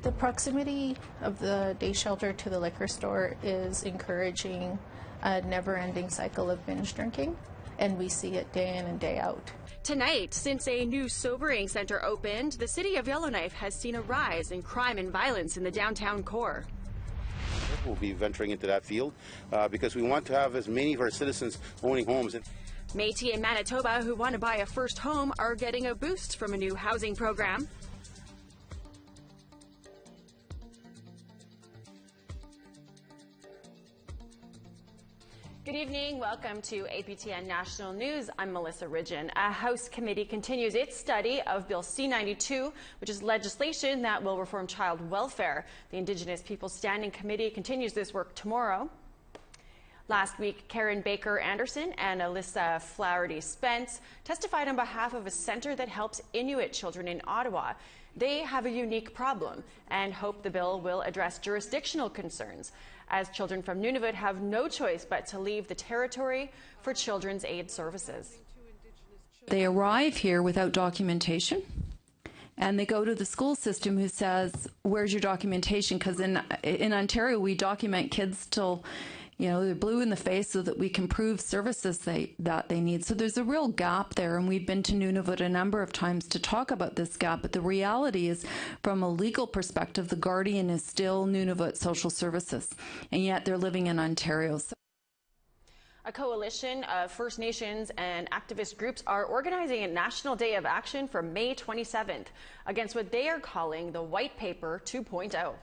The proximity of the day shelter to the liquor store is encouraging a never-ending cycle of binge drinking, and we see it day in and day out. Tonight, since a new sobering center opened, the city of Yellowknife has seen a rise in crime and violence in the downtown core. We'll be venturing into that field because we want to have as many of our citizens owning homes. Metis in Manitoba who want to buy a first home are getting a boost from a new housing program. Good evening. Welcome to APTN National News. I'm Melissa Ridgen. A House committee continues its study of Bill C-92, which is legislation that will reform child welfare. The Indigenous Peoples Standing Committee continues this work tomorrow. Last week, Karen Baker Anderson and Alyssa Flaherty Spence testified on behalf of a center that helps Inuit children in Ottawa. They have a unique problem and hope the bill will address jurisdictional concerns, as children from Nunavut have no choice but to leave the territory for children's aid services. They arrive here without documentation, and they go to the school system who says, where's your documentation? Because in Ontario, we document kids till, you know, they're blue in the face so that we can prove services that they need. So there's a real gap there, and we've been to Nunavut a number of times to talk about this gap. But the reality is, from a legal perspective, the guardian is still Nunavut Social Services, and yet they're living in Ontario. A coalition of First Nations and activist groups are organizing a National Day of Action for May 27th against what they are calling the White Paper 2.0.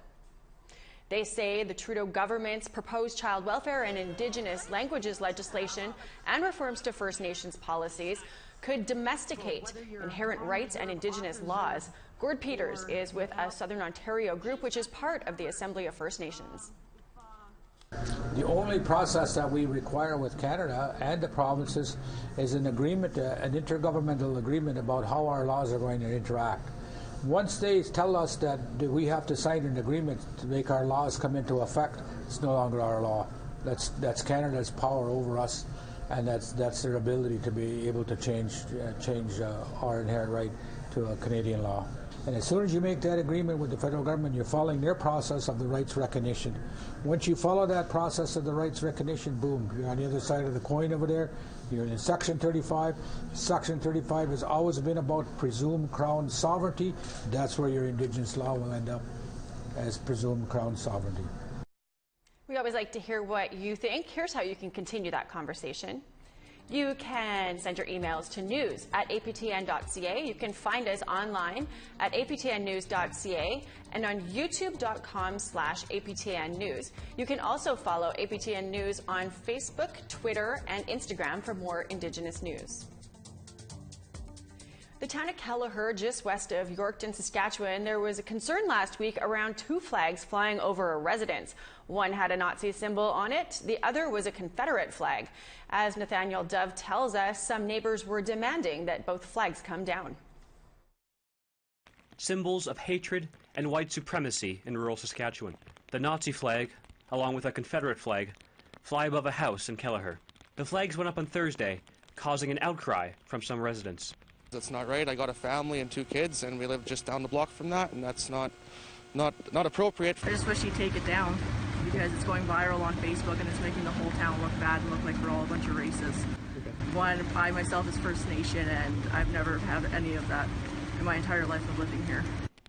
They say the Trudeau government's proposed child welfare and Indigenous languages legislation and reforms to First Nations policies could domesticate inherent rights and Indigenous laws. Gord Peters is with a Southern Ontario group which is part of the Assembly of First Nations. The only process that we require with Canada and the provinces is an agreement, an intergovernmental agreement about how our laws are going to interact. Once they tell us that we have to sign an agreement to make our laws come into effect, it's no longer our law. That's Canada's power over us, and that's their ability to be able to change our inherent right to a Canadian law. And as soon as you make that agreement with the federal government, you're following their process of the rights recognition. Once you follow that process of the rights recognition, boom, you're on the other side of the coin over there. You're in Section 35. Section 35 has always been about presumed Crown sovereignty. That's where your Indigenous law will end up, as presumed Crown sovereignty. We always like to hear what you think. Here's how you can continue that conversation. You can send your emails to news@aptn.ca. You can find us online at aptnnews.ca and on youtube.com/aptn news. You can also follow APTN News on Facebook, Twitter, and Instagram for more Indigenous news. The town of Kelleher, just west of Yorkton, Saskatchewan, there was a concern last week around two flags flying over a residence. One had a Nazi symbol on it, the other was a Confederate flag. As Nathaniel Dove tells us, some neighbors were demanding that both flags come down. Symbols of hatred and white supremacy in rural Saskatchewan. The Nazi flag, along with a Confederate flag, fly above a house in Kelleher. The flags went up on Thursday, causing an outcry from some residents. That's not right. I got a family and 2 kids, and we live just down the block from that, and that's not appropriate. I just wish you'd take it down because it's going viral on Facebook and it's making the whole town look bad and look like we're all a bunch of racists. Okay. One, I myself is First Nation, and I've never had any of that in my entire life of living here.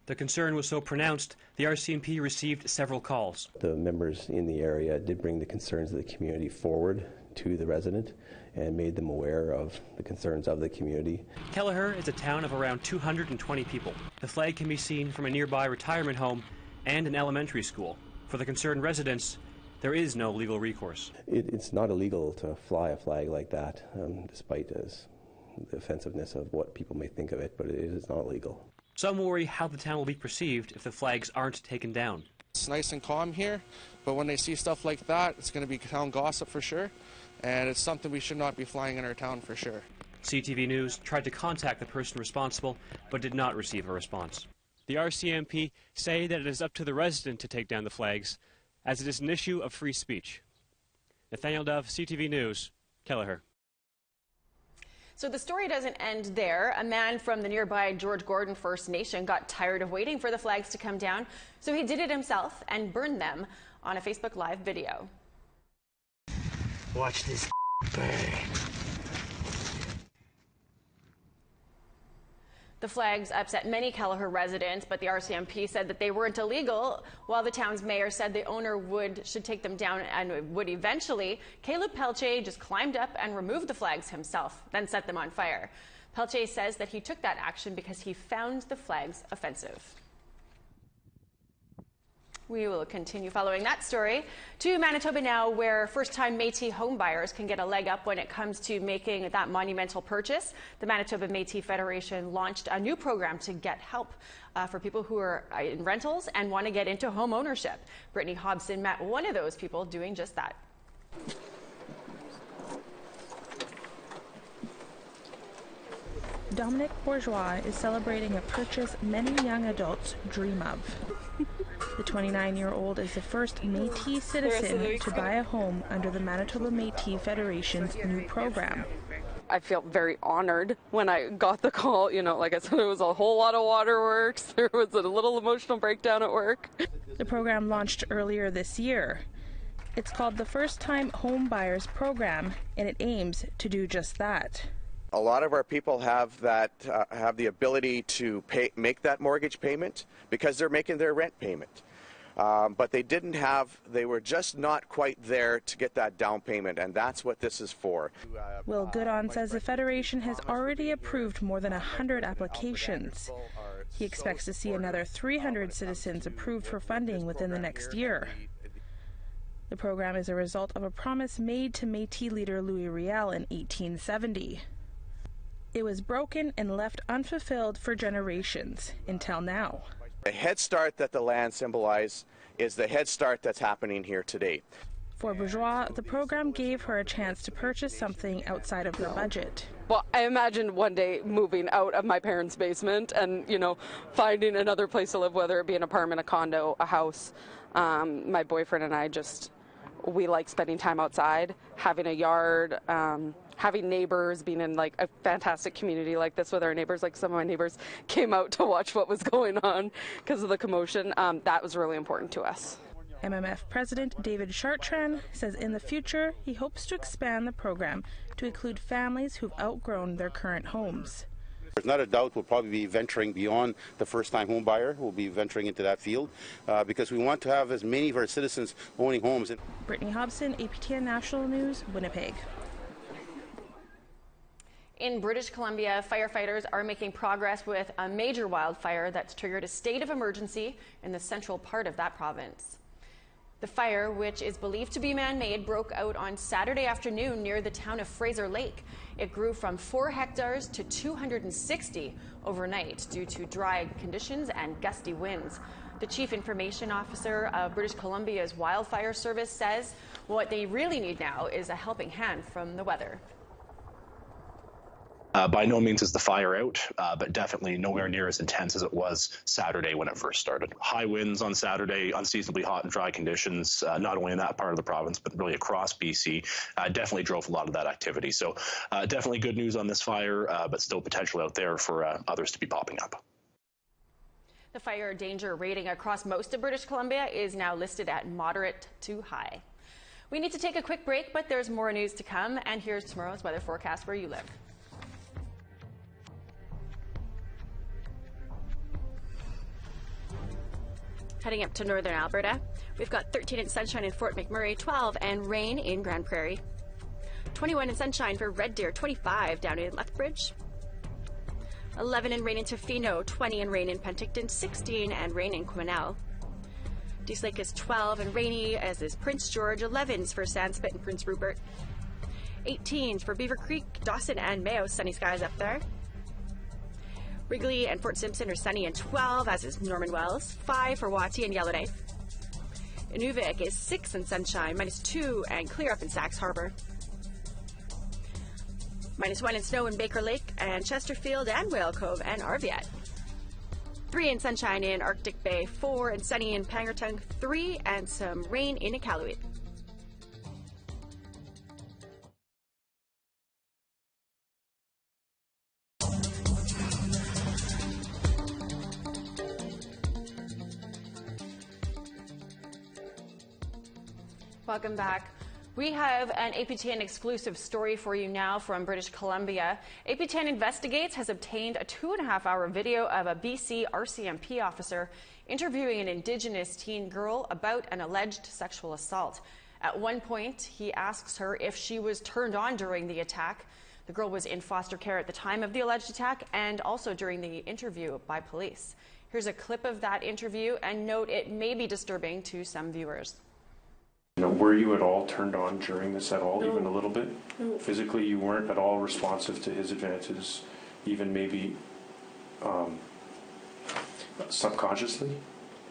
The concern was so pronounced, the RCMP received several calls. The members in the area did bring the concerns of the community forward to the resident and made them aware of the concerns of the community. Kelleher is a town of around 220 people. The flag can be seen from a nearby retirement home and an elementary school. For the concerned residents, there is no legal recourse. It's not illegal to fly a flag like that, despite the offensiveness of what people may think of it, but it is not legal. Some worry how the town will be perceived if the flags aren't taken down. It's nice and calm here, but when they see stuff like that, it's going to be town gossip for sure, and it's something we should not be flying in our town for sure. CTV News tried to contact the person responsible, but did not receive a response. The RCMP say that it is up to the resident to take down the flags, as it is an issue of free speech. Nathaniel Dove, CTV News, Kelleher. So the story doesn't end there. A man from the nearby George Gordon First Nation got tired of waiting for the flags to come down, so he did it himself and burned them on a Facebook Live video. Watch this burn. The flags upset many Kelleher residents, but the RCMP said that they weren't illegal, while the town's mayor said the owner should take them down and would eventually. Caleb Pelche just climbed up and removed the flags himself, then set them on fire. Pelche says that he took that action because he found the flags offensive. We will continue following that story to Manitoba now, where first-time Métis homebuyers can get a leg up when it comes to making that monumental purchase. The Manitoba Métis Federation launched a new program to get help for people who are in rentals and want to get into home ownership. Brittany Hobson met one of those people doing just that. Dominic Bourgeois is celebrating a purchase many young adults dream of. The 29-year-old is the first Métis citizen to buy a home under the Manitoba Métis Federation's new program. I felt very honored when I got the call. You know, like I said, there was a whole lot of waterworks. There was a little emotional breakdown at work. The program launched earlier this year. It's called the First Time Home Buyers Program, and it aims to do just that. A lot of our people have the ability to make that mortgage payment because they're making their rent payment. But they were just not quite there to get that down payment, and that's what this is for. Will Goodon says the Federation has already approved more than 100 applications. He expects to see another 300 citizens approved for funding within the next year. The program is a result of a promise made to Métis leader Louis Riel in 1870. It was broken and left unfulfilled for generations until now. The head start that the land symbolizes is the head start that's happening here today. For Bourgeois, the program gave her a chance to purchase something outside of her budget. Well, I imagined one day moving out of my parents' basement and, you know, finding another place to live, whether it be an apartment, a condo, a house. My boyfriend and I we like spending time outside, having a yard, having neighbors, being in like a fantastic community like this with our neighbors. Like some of my neighbors came out to watch what was going on because of the commotion. That was really important to us. MMF President David Chartrand says in the future he hopes to expand the program to include families who've outgrown their current homes. There's not a doubt we'll probably be venturing beyond the first-time home buyer. We'll be venturing into that field because we want to have as many of our citizens owning homes. Brittany Hobson, APTN National News, Winnipeg. In British Columbia, firefighters are making progress with a major wildfire that's triggered a state of emergency in the central part of that province. The fire, which is believed to be man-made, broke out on Saturday afternoon near the town of Fraser Lake. It grew from 4 hectares to 260 overnight due to dry conditions and gusty winds. The Chief Information Officer of British Columbia's Wildfire Service says what they really need now is a helping hand from the weather. By no means is the fire out, but definitely nowhere near as intense as it was Saturday when it first started. High winds on Saturday, unseasonably hot and dry conditions, not only in that part of the province, but really across BC, definitely drove a lot of that activity. So definitely good news on this fire, but still potential out there for others to be popping up. The fire danger rating across most of British Columbia is now listed at moderate to high. We need to take a quick break, but there's more news to come, and here's tomorrow's weather forecast where you live. Heading up to northern Alberta, we've got 13 in sunshine in Fort McMurray, 12 and rain in Grand Prairie. 21 in sunshine for Red Deer, 25 down in Lethbridge. 11 in rain in Tofino, 20 in rain in Penticton, 16 and rain in Quesnel. Dease Lake is 12 and rainy, as is Prince George, 11s for Sandspit and Prince Rupert. 18s for Beaver Creek, Dawson and Mayo, sunny skies up there. Wrigley and Fort Simpson are sunny and 12, as is Norman Wells. 5 for Wattie and Yellowknife. Inuvik is 6 in sunshine, -2 and clear up in Sachs Harbor. -1 in snow in Baker Lake and Chesterfield and Whale Cove and Arviat. 3 in sunshine in Arctic Bay, 4 and sunny in Pangertung, 3 and some rain in Iqaluit. Welcome back. We have an APTN exclusive story for you now from British Columbia. APTN Investigates has obtained a 2.5-hour video of a BC RCMP officer interviewing an Indigenous teen girl about an alleged sexual assault. At one point, he asks her if she was turned on during the attack. The girl was in foster care at the time of the alleged attack and also during the interview by police. Here's a clip of that interview, and note it may be disturbing to some viewers. Were you at all turned on during this at all, No. even a little bit? No. Physically, you weren't at all responsive to his advances, even maybe subconsciously?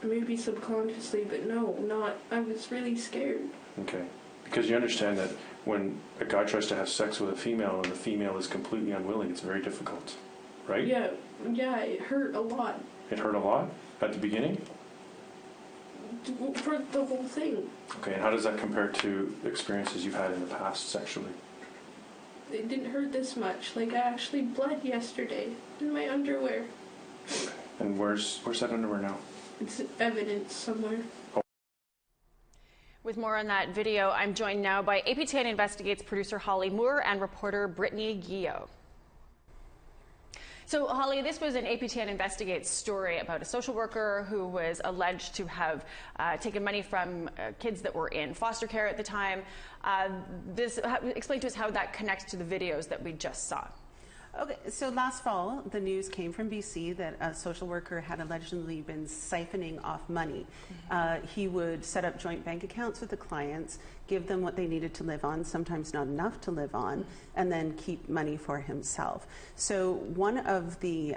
Maybe subconsciously, but no, not. I was really scared. Okay. Because you understand that when a guy tries to have sex with a female and the female is completely unwilling, it's very difficult, right? Yeah, it hurt a lot. It hurt a lot at the beginning? For the whole thing. Okay, and how does that compare to experiences you've had in the past sexually? It didn't hurt this much. Like, I actually bled yesterday in my underwear. Okay. And where's that underwear now? It's evidence somewhere. With more on that video, I'm joined now by APTN Investigates producer Holly Moore and reporter Brittany Guillot. So, Holly, this was an APTN Investigates story about a social worker who was alleged to have taken money from kids that were in foster care at the time. Explain to us how that connects to the videos that we just saw. Okay, so last fall, the news came from BC that a social worker had allegedly been siphoning off money. He would set up joint bank accounts with the clients, give them what they needed to live on, sometimes not enough to live on, and then keep money for himself. So one of the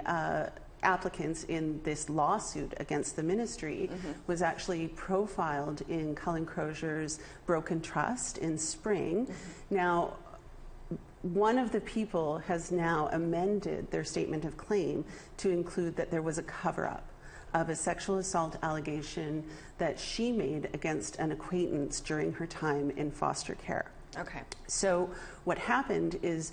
applicants in this lawsuit against the ministry was actually profiled in Cullen Crozier's Broken Trust in spring. Now, one of the people has now amended their statement of claim to include that there was a cover-up of a sexual assault allegation that she made against an acquaintance during her time in foster care. Okay. So what happened is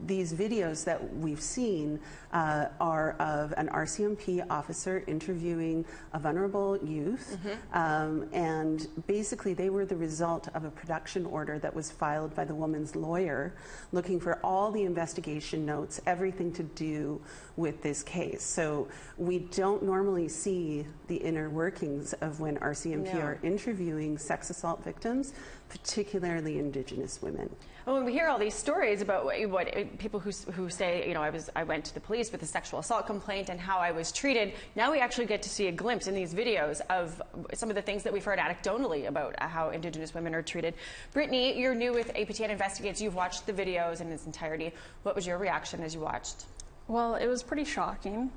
these videos that we've seen are of an RCMP officer interviewing a vulnerable youth, and basically they were the result of a production order that was filed by the woman's lawyer looking for all the investigation notes, everything to do with this case. So we don't normally see the inner workings of when RCMP are interviewing sex assault victims, particularly Indigenous women. Well, when we hear all these stories about what people who say, you know, I went to the police with a sexual assault complaint and how I was treated, now we actually get to see a glimpse in these videos of some of the things that we've heard anecdotally about how Indigenous women are treated. Brittany, you're new with APTN Investigates. You've watched the videos in its entirety. What was your reaction as you watched? Well, it was pretty shocking,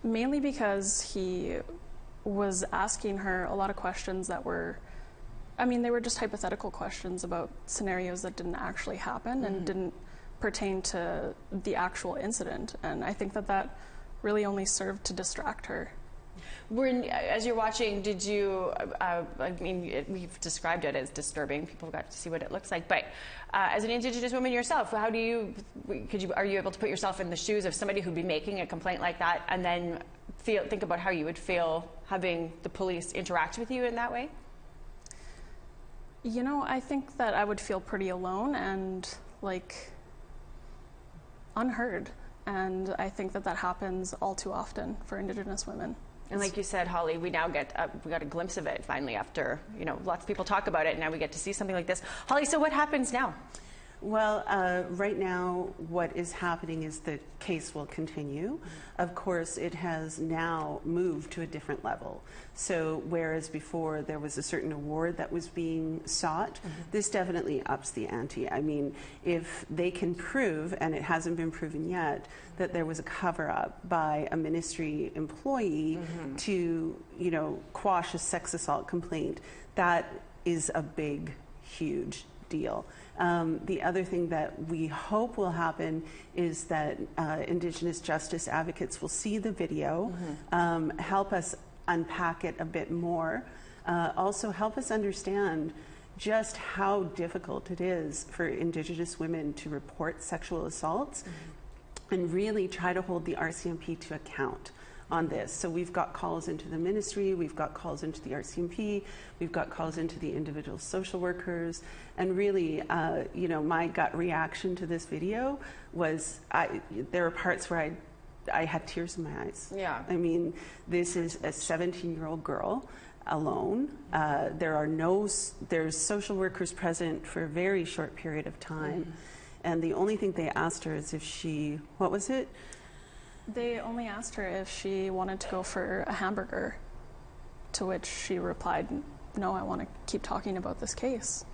mainly because he was asking her a lot of questions that were, I mean, they were just hypothetical questions about scenarios that didn't actually happen and didn't pertain to the actual incident. And I think that really only served to distract her. As you're watching, did you, I mean, we've described it as disturbing. People got to see what it looks like. But as an Indigenous woman yourself, how do you, are you able to put yourself in the shoes of somebody who'd be making a complaint like that and then think about how you would feel having the police interact with you in that way? You know, I think that I would feel pretty alone and like unheard. And I think that happens all too often for Indigenous women. And like you said, Holly, we now we got a glimpse of it finally after, you know, lots of people talk about it, and now we get to see something like this. Holly, so what happens now? Well, right now what is happening is the case will continue. Of course, it has now moved to a different level. So whereas before there was a certain award that was being sought, this definitely ups the ante. I mean, if they can prove, and it hasn't been proven yet, that there was a cover-up by a ministry employee to, you know, quash a sex assault complaint, that is a big, huge deal. The other thing that we hope will happen is that Indigenous justice advocates will see the video, help us unpack it a bit more, also help us understand just how difficult it is for Indigenous women to report sexual assaults, and really try to hold the RCMP to account on this. So we've got calls into the ministry, we've got calls into the RCMP, we've got calls into the individual social workers, and really, you know, my gut reaction to this video was there are parts where I had tears in my eyes. Yeah. I mean, this is a 17-year-old girl alone. There's social workers present for a very short period of time. And the only thing they asked her is if she, what was it? They only asked her if she wanted to go for a hamburger, to which she replied, no, I want to keep talking about this case.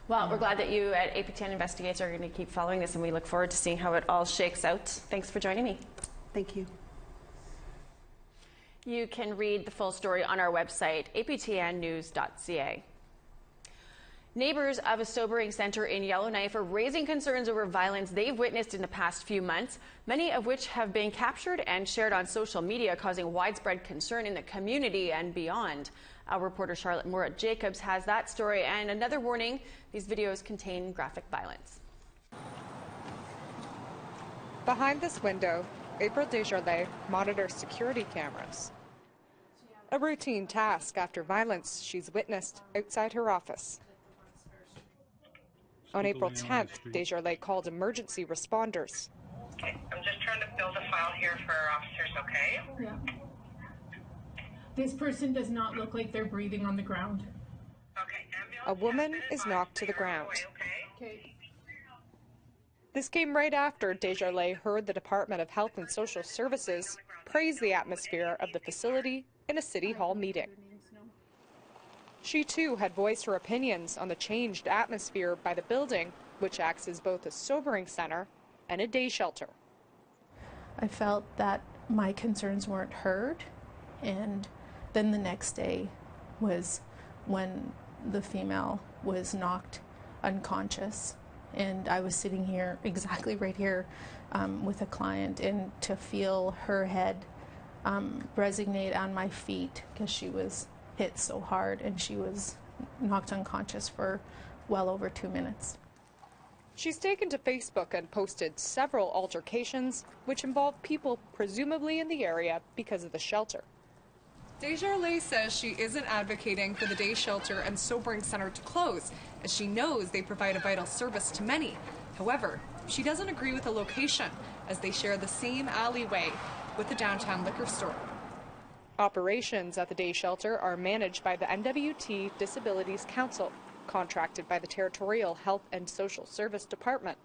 Well, we're glad that you at APTN Investigates are going to keep following this, and we look forward to seeing how it all shakes out. Thanks for joining me. Thank you. You can read the full story on our website, aptnnews.ca. Neighbors of a sobering center in Yellowknife are raising concerns over violence they've witnessed in the past few months, many of which have been captured and shared on social media, causing widespread concern in the community and beyond. Our reporter Charlotte Morat-Jacobs has that story, and another warning, these videos contain graphic violence. Behind this window, April Desjardins monitors security cameras. A routine task after violence she's witnessed outside her office. On April 10th, Desjardins called emergency responders. Okay, I'm just trying to build a file here for our officers, okay? Yeah. This person does not look like they're breathing on the ground. Okay, A woman is knocked to the ground. Okay. This came right after Desjardins heard the Department of Health and Social Services praise the atmosphere of the facility in a City Hall meeting. She too had voiced her opinions on the changed atmosphere by the building, which acts as both a sobering center and a day shelter. I felt that my concerns weren't heard, and then the next day was when the female was knocked unconscious, and I was sitting here, exactly right here, with a client, and to feel her head resonate on my feet because she was hit so hard, and she was knocked unconscious for well over 2 minutes. She's taken to Facebook and posted several altercations which involve people presumably in the area because of the shelter. Desjardins says she isn't advocating for the day shelter and sobering center to close, as she knows they provide a vital service to many. However, she doesn't agree with the location, as they share the same alleyway with the downtown liquor store. Operations at the day shelter are managed by the NWT Disabilities Council, contracted by the Territorial Health and Social Service Department.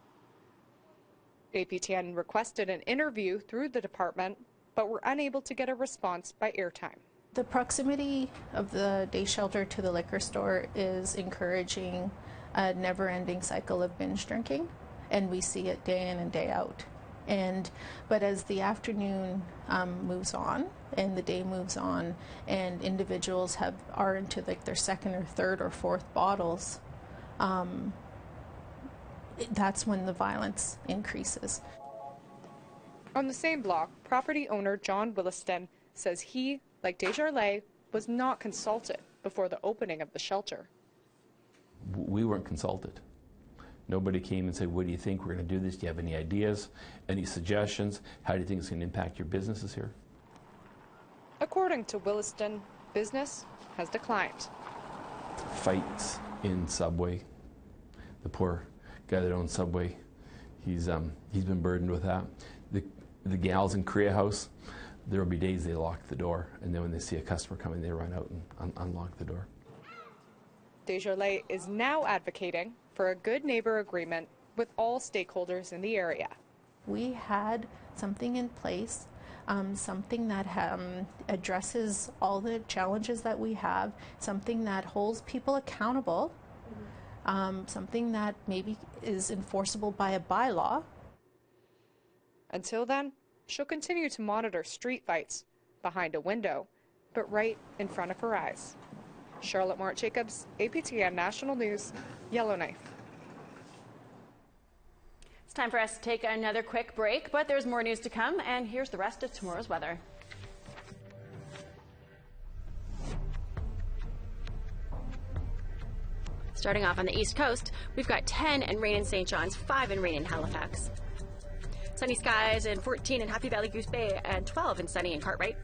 APTN requested an interview through the department, but were unable to get a response by airtime. The proximity of the day shelter to the liquor store is encouraging a never-ending cycle of binge drinking, and we see it day in and day out. But as the afternoon moves on and the day moves on, and individuals are into like their second or third or fourth bottles, that's when the violence increases. On the same block, property owner John Williston says he, like Desjardins, was not consulted before the opening of the shelter. We weren't consulted. Nobody came and said, what do you think we're going to do this? Do you have any ideas, any suggestions? How do you think it's going to impact your businesses here? According to Williston, business has declined. Fights in Subway. The poor guy that owns Subway, he's been burdened with that. The gals in Korea House, there will be days they lock the door, and then when they see a customer coming, they run out and unlock the door. Desjardins is now advocating for a good neighbor agreement with all stakeholders in the area. We had something in place, something that addresses all the challenges that we have, something that holds people accountable, something that maybe is enforceable by a bylaw. Until then, she'll continue to monitor street fights behind a window, but right in front of her eyes. Charlotte Morat-Jacobs, APTN National News, Yellowknife. It's time for us to take another quick break, but there's more news to come, and here's the rest of tomorrow's weather. Starting off on the East Coast, we've got 10 and rain in St. John's, 5 and rain in Halifax. Sunny skies and 14 in Happy Valley Goose Bay and 12 in sunny in Cartwright.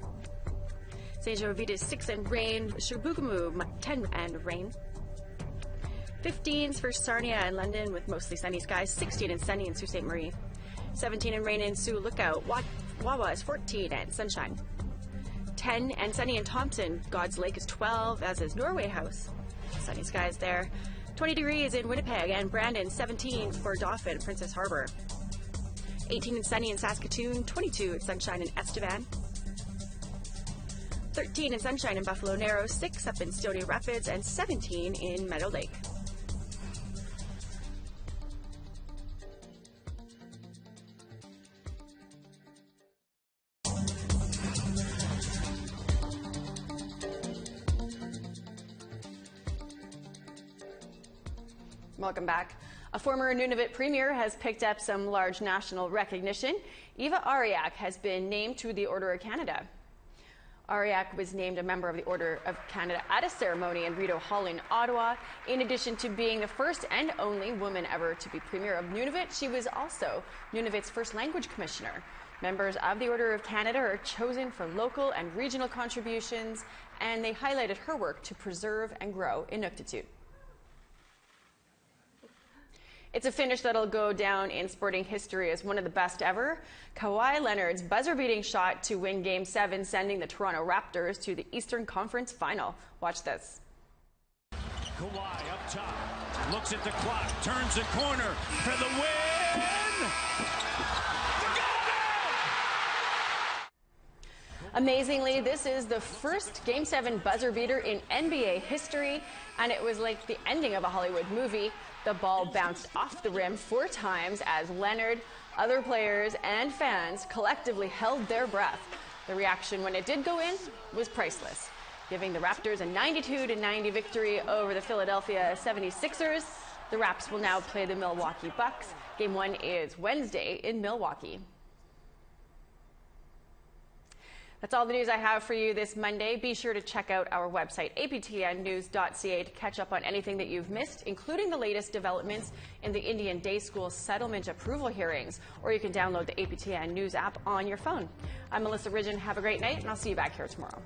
St. Joe Vitas 6 and rain. Shubugamu 10 and rain. 15s for Sarnia and London with mostly sunny skies. 16 and sunny in Sault Ste. Marie. 17 and rain in Sioux Lookout. Wawa is 14 and sunshine. 10 and sunny in Thompson. God's Lake is 12, as is Norway House. Sunny skies there. 20 degrees in Winnipeg and Brandon. 17 for Dauphin, Princess Harbor. 18 and sunny in Saskatoon. 22 and sunshine in Estevan. 13 and sunshine in Buffalo Narrows. 6 up in Stony Rapids and 17 in Meadow Lake. Welcome back. A former Nunavut premier has picked up some large national recognition. Eva Ariak has been named to the Order of Canada. Ariak was named a member of the Order of Canada at a ceremony in Rideau Hall in Ottawa. In addition to being the first and only woman ever to be premier of Nunavut, she was also Nunavut's first language commissioner. Members of the Order of Canada are chosen for local and regional contributions, and they highlighted her work to preserve and grow Inuktitut. It's a finish that'll go down in sporting history as one of the best ever. Kawhi Leonard's buzzer-beating shot to win Game 7, sending the Toronto Raptors to the Eastern Conference Final. Watch this. Kawhi up top, looks at the clock, turns the corner for the win! Amazingly, this is the first Game 7 buzzer beater in NBA history, and it was like the ending of a Hollywood movie. The ball bounced off the rim 4 times as Leonard, other players, and fans collectively held their breath. The reaction when it did go in was priceless, giving the Raptors a 92-90 victory over the Philadelphia 76ers. The Raps will now play the Milwaukee Bucks. Game 1 is Wednesday in Milwaukee. That's all the news I have for you this Monday. Be sure to check out our website, aptnnews.ca, to catch up on anything that you've missed, including the latest developments in the Indian Day School settlement approval hearings. Or you can download the APTN News app on your phone. I'm Melissa Ridgen. Have a great night, and I'll see you back here tomorrow.